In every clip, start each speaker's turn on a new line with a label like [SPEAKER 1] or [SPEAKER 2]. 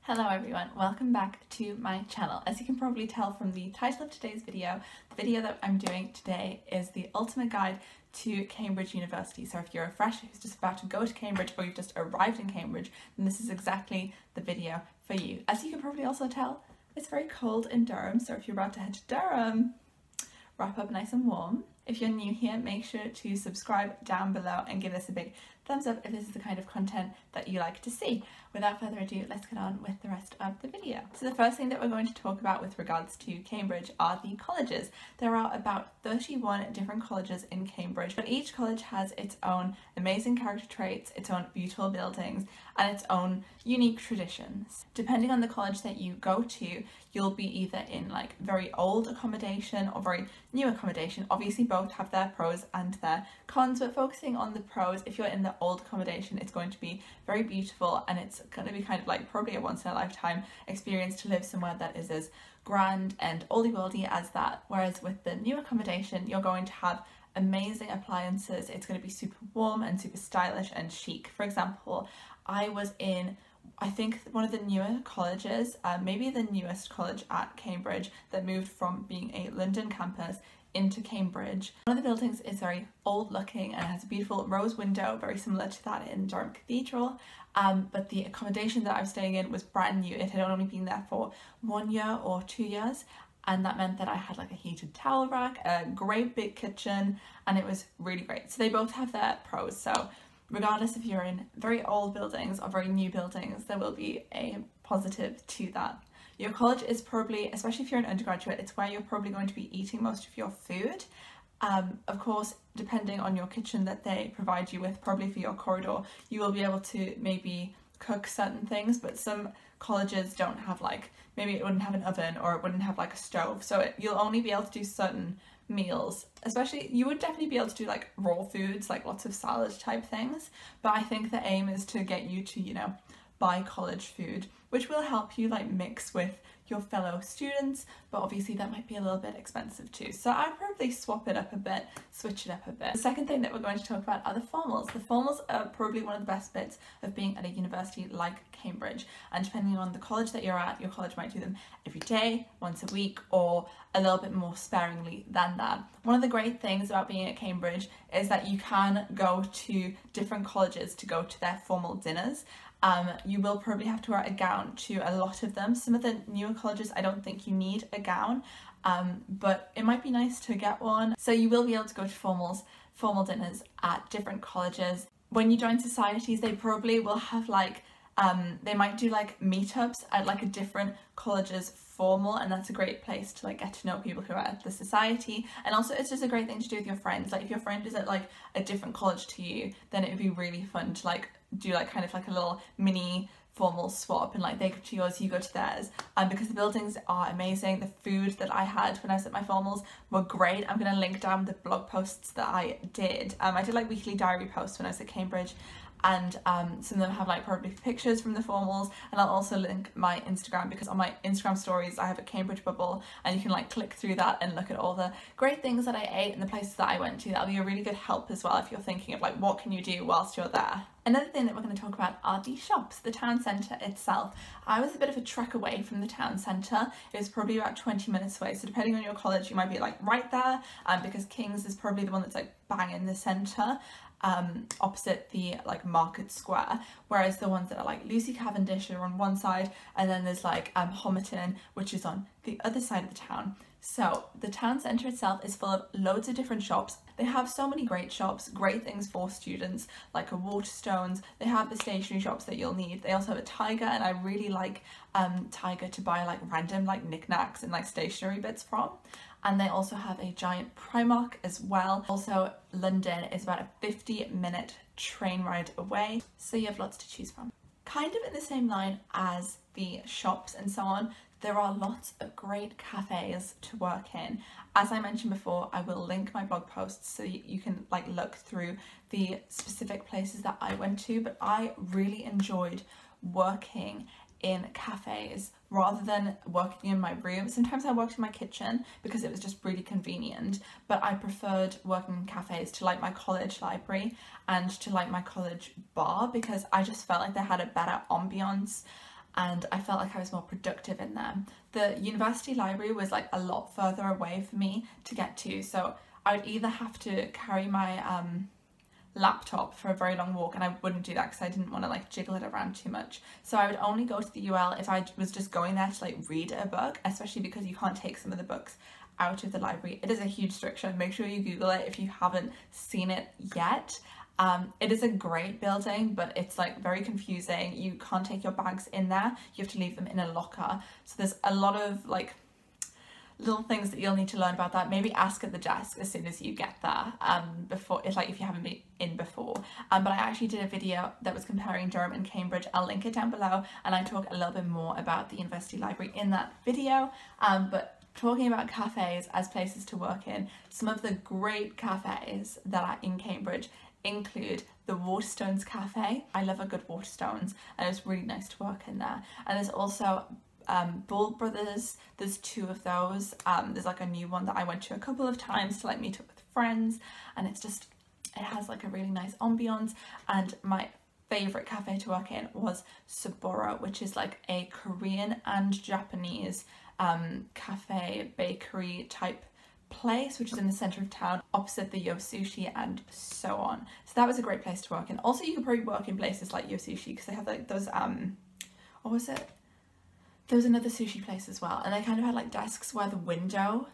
[SPEAKER 1] Hello everyone, welcome back to my channel. As you can probably tell from the title of today's video, the video that I'm doing today is the ultimate guide to Cambridge University. So if you're a fresher who's just about to go to Cambridge or you've just arrived in Cambridge, then this is exactly the video for you. As you can probably also tell, it's very cold in Durham, so if you're about to head to Durham, wrap up nice and warm. If you're new here, make sure to subscribe down below and give this a big thumbs up if this is the kind of content that you like to see. Without further ado, let's get on with the rest of the video. So the first thing that we're going to talk about with regards to Cambridge are the colleges. There are about 31 different colleges in Cambridge, but each college has its own amazing character traits, its own beautiful buildings, and its own unique traditions. Depending on the college that you go to, you'll be either in like very old accommodation or very new accommodation. Obviously both have their pros and their cons, but focusing on the pros, if you're in the old accommodation, it's going to be very beautiful and it's going to be kind of like probably a once in a lifetime experience to live somewhere that is as grand and oldie-worldy as that. Whereas with the new accommodation, you're going to have amazing appliances. It's going to be super warm and super stylish and chic. For example, I was in, I think, one of the newer colleges, maybe the newest college at Cambridge that moved from being a London campus into Cambridge. One of the buildings is very old looking and has a beautiful rose window, very similar to that in Durham Cathedral, but the accommodation that I was staying in was brand new. It had only been there for 1 year or 2 years, and that meant that I had like a heated towel rack, a great big kitchen, and it was really great. So they both have their pros. So regardless if you're in very old buildings or very new buildings, there will be a positive to that. Your college is probably, especially if you're an undergraduate, it's where you're probably going to be eating most of your food. Of course, depending on your kitchen that they provide you with, probably for your corridor, you will be able to maybe cook certain things, but some colleges don't have, like, maybe it wouldn't have an oven or it wouldn't have like a stove, so you'll only be able to do certain meals. Especially, you would definitely be able to do like raw foods, like lots of salad type things, but I think the aim is to get you to, you know, buy college food, which will help you like mix with your fellow students, but obviously that might be a little bit expensive too. So I'd probably swap it up a bit, switch it up a bit. The second thing that we're going to talk about are the formals. The formals are probably one of the best bits of being at a university like Cambridge, and depending on the college that you're at, your college might do them every day, once a week, or a little bit more sparingly than that. One of the great things about being at Cambridge is that you can go to different colleges to go to their formal dinners. You will probably have to wear a gown to a lot of them. Some of the newer colleges, I don't think you need a gown, but it might be nice to get one. So you will be able to go to formal dinners at different colleges. When you join societies, they probably will have like, they might do like meetups at like a different college's formal, and that's a great place to like get to know people who are at the society. And also it's just a great thing to do with your friends. Like if your friend is at like a different college to you, then it would be really fun to like do like kind of like a little mini formal swap, and like they go to yours, you go to theirs, because the buildings are amazing. The food that I had when I was at my formals were great. I'm going to link down the blog posts that I did. I did like weekly diary posts when I was at Cambridge, and some of them have like probably pictures from the formals, and I'll also link my Instagram, because on my Instagram stories I have a Cambridge bubble and you can like click through that and look at all the great things that I ate and the places that I went to. That'll be a really good help as well if you're thinking of like what can you do whilst you're there. Another thing that we're going to talk about are the shops, the town centre itself. I was a bit of a trek away from the town centre. It was probably about 20 minutes away, so depending on your college you might be like right there, because King's is probably the one that's like bang in the centre, opposite the like Market Square, whereas the ones that are like Lucy Cavendish are on one side, and then there's like Homerton, which is on the other side of the town. So the town centre itself is full of loads of different shops. They have so many great shops, great things for students, like a Waterstones. They have the stationery shops that you'll need. They also have a Tiger, and I really like Tiger to buy like random like knickknacks and like stationery bits from. And they also have a giant Primark as well. Also, London is about a 50-minute train ride away, so you have lots to choose from. Kind of in the same line as the shops and so on, there are lots of great cafes to work in. As I mentioned before, I will link my blog posts so you can like look through the specific places that I went to, but I really enjoyed working in cafes rather than working in my room. Sometimes I worked in my kitchen because it was just really convenient, but I preferred working in cafes to like my college library and to like my college bar, because I just felt like they had a better ambience. and I felt like I was more productive in them. The university library was like a lot further away for me to get to, so I would either have to carry my laptop for a very long walk, and I wouldn't do that because I didn't want to like jiggle it around too much. So I would only go to the UL if I was just going there to like read a book, especially because you can't take some of the books out of the library. It is a huge restriction. Make sure you Google it if you haven't seen it yet. It is a great building, but it's like very confusing. You can't take your bags in there. You have to leave them in a locker. So there's a lot of like little things that you'll need to learn about that. Maybe ask at the desk as soon as you get there, before, if you haven't been in before. But I actually did a video that was comparing Durham and Cambridge. I'll link it down below, and I talk a little bit more about the university library in that video. But talking about cafes as places to work in, some of the great cafes that are in Cambridge include the Waterstones Cafe. I love a good Waterstones, and it's really nice to work in there. And there's also Bull Brothers. There's 2 of those. There's like a new one that I went to a couple of times to like meet up with friends, and it has like a really nice ambiance. And my favorite cafe to work in was Sapporo, which is like a Korean and Japanese cafe bakery type place, which is in the center of town opposite the Yo Sushi and so on. So that was a great place to work in. Also, you could probably work in places like Yo Sushi because they have like those what was it? There was another sushi place as well, and they kind of had like desks where the window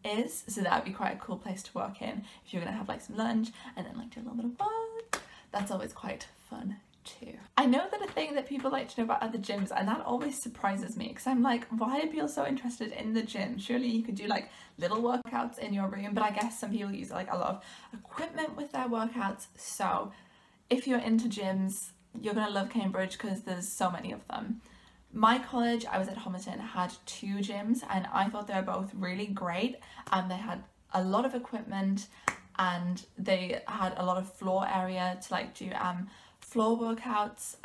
[SPEAKER 1] is, so that would be quite a cool place to work in if you're gonna have like some lunch and then like do a little bit of work. That's always quite fun too. I know that a thing that people like to know about are the gyms, and that always surprises me because I'm like, why are people so interested in the gym? Surely you could do like little workouts in your room, but I guess some people use like a lot of equipment with their workouts. So if you're into gyms, you're gonna love Cambridge because there's so many of them. My college, I was at Homerton, had 2 gyms, and I thought they were both really great. They had a lot of equipment, and they had a lot of floor area to like do floor workouts,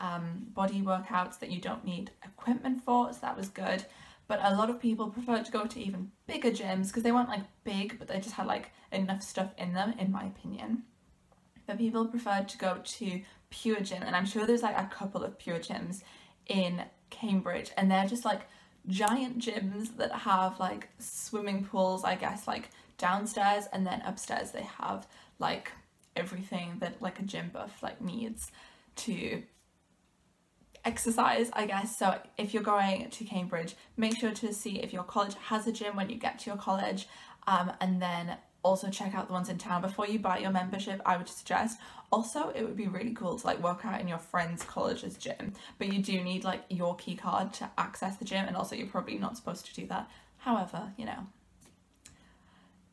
[SPEAKER 1] body workouts that you don't need equipment for, so that was good. But a lot of people preferred to go to even bigger gyms because they weren't like big, but they just had like enough stuff in them, in my opinion. But people preferred to go to Pure Gym, and I'm sure there's like a couple of Pure Gyms in Cambridge, and they're just like giant gyms that have like swimming pools, I guess, like downstairs, and then upstairs they have like everything that like a gym buff like needs to exercise, I guess. So if you're going to Cambridge, make sure to see if your college has a gym when you get to your college, and then also check out the ones in town before you buy your membership. I would suggest. Also, it would be really cool to like work out in your friend's college's gym, but you do need like your key card to access the gym, and also you're probably not supposed to do that. However, you know,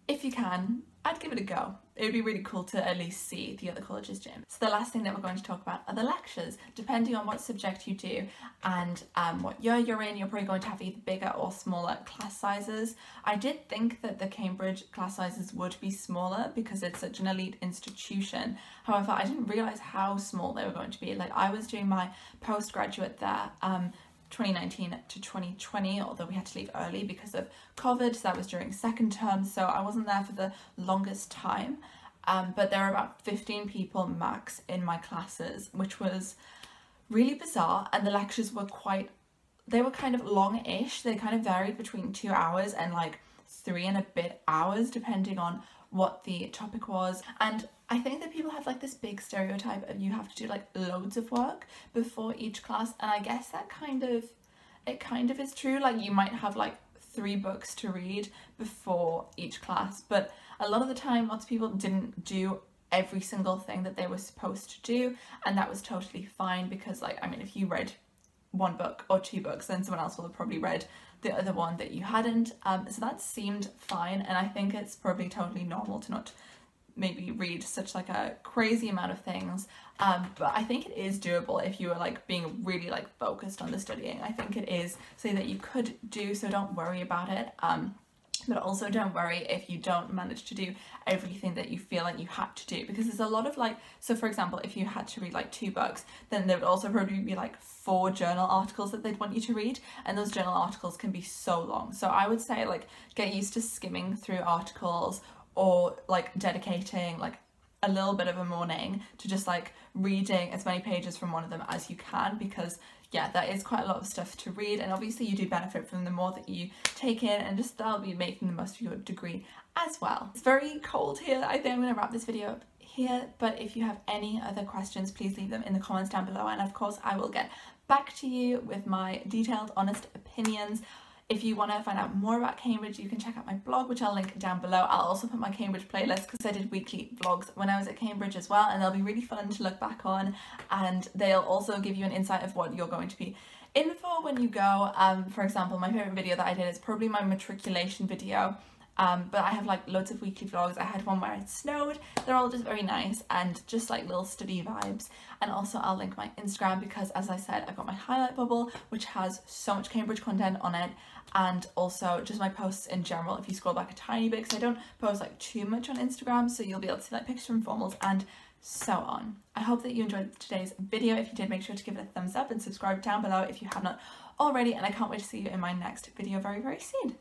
[SPEAKER 1] if you can, I'd give it a go. It would be really cool to at least see the other college's gym. So the last thing that we're going to talk about are the lectures. Depending on what subject you do and what year you're in, you're probably going to have either bigger or smaller class sizes. I did think that the Cambridge class sizes would be smaller because it's such an elite institution. However, I didn't realise how small they were going to be. Like, I was doing my postgraduate there 2019 to 2020, although we had to leave early because of COVID, so that was during second term, so I wasn't there for the longest time, but there were about 15 people max in my classes, which was really bizarre. And the lectures were they were kind of long-ish. They kind of varied between 2 hours and like 3 and a bit hours depending on what the topic was. And I think that people have like this big stereotype of you have to do like loads of work before each class, and I guess that kind of is true. Like, you might have like 3 books to read before each class, but a lot of the time lots of people didn't do every single thing that they were supposed to do, and that was totally fine because, like, I mean, if you read 1 book or 2 books, then someone else will have probably read the other one that you hadn't, so that seemed fine. And I think it's probably totally normal to not maybe read such like a crazy amount of things, but I think it is doable if you are like being really like focused on the studying. I think it is something that you could do, so don't worry about it. But also don't worry if you don't manage to do everything that you feel like you had to do, because there's a lot of like, so for example, if you had to read like 2 books, then there would also probably be like 4 journal articles that they'd want you to read, and those journal articles can be so long. So I would say like get used to skimming through articles, or like dedicating like a little bit of a morning to just like reading as many pages from one of them as you can, because yeah, that is quite a lot of stuff to read, and obviously you do benefit from the more that you take in, and just that'll be making the most of your degree as well. It's very cold here. I think I'm going to wrap this video up here, but if you have any other questions, please leave them in the comments down below, and of course I will get back to you with my detailed, honest opinions. If you want to find out more about Cambridge, you can check out my blog, which I'll link down below. I'll also put my Cambridge playlist, because I did weekly vlogs when I was at Cambridge as well, and they'll be really fun to look back on, and they'll also give you an insight of what you're going to be in for when you go. For example, my favourite video that I did is probably my matriculation video, but I have like loads of weekly vlogs. I had one where it snowed. They're all just very nice and just like little study vibes. And also I'll link my Instagram, because as I said, I've got my highlight bubble which has so much Cambridge content on it, and also just my posts in general if you scroll back a tiny bit, because I don't post like too much on Instagram, so you'll be able to see like pictures from formals and so on. I hope that you enjoyed today's video. If you did, make sure to give it a thumbs up and subscribe down below if you have not already, and I can't wait to see you in my next video very, very soon.